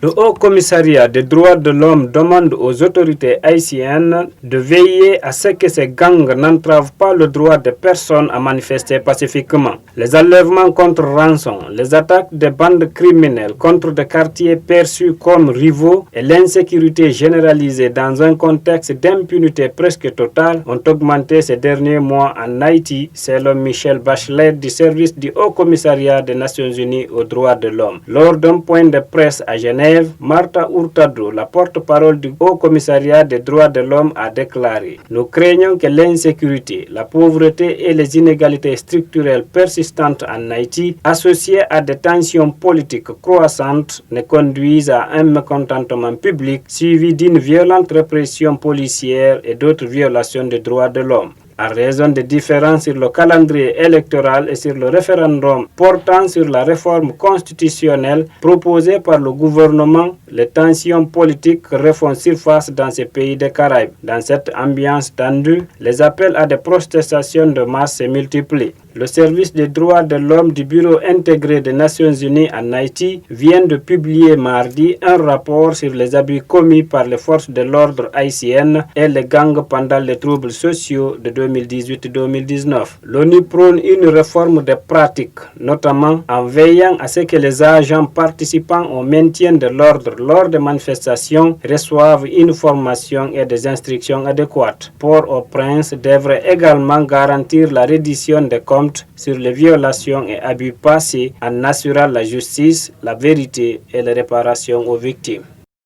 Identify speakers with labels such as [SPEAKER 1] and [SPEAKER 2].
[SPEAKER 1] Le Haut Commissariat des droits de l'homme demande aux autorités haïtiennes de veiller à ce que ces gangs n'entravent pas le droit des personnes à manifester pacifiquement. Les enlèvements contre rançon, les attaques des bandes criminelles contre des quartiers perçus comme rivaux et l'insécurité généralisée dans un contexte d'impunité presque totale ont augmenté ces derniers mois en Haïti, selon Michelle Bachelet du service du Haut Commissariat des Nations Unies aux droits de l'homme. Lors d'un point de presse à Genève, Marta Hurtado, la porte-parole du Haut Commissariat des droits de l'homme, a déclaré « Nous craignons que l'insécurité, la pauvreté et les inégalités structurelles persistantes en Haïti, associées à des tensions politiques croissantes, ne conduisent à un mécontentement public suivi d'une violente répression policière et d'autres violations des droits de l'homme. » À raison des différences sur le calendrier électoral et sur le référendum portant sur la réforme constitutionnelle proposée par le gouvernement, les tensions politiques refont surface dans ces pays des Caraïbes. Dans cette ambiance tendue, les appels à des protestations de masse se multiplient. Le service des droits de l'homme du Bureau intégré des Nations Unies en Haïti vient de publier mardi un rapport sur les abus commis par les forces de l'ordre haïtiennes et les gangs pendant les troubles sociaux de 2018-2019. L'ONU prône une réforme des pratiques, notamment en veillant à ce que les agents participant au maintien de l'ordre lors des manifestations reçoivent une formation et des instructions adéquates. Port-au-Prince devrait également garantir la reddition des comptes sur les violations et abus passés en assurant la justice, la vérité et les réparations aux victimes.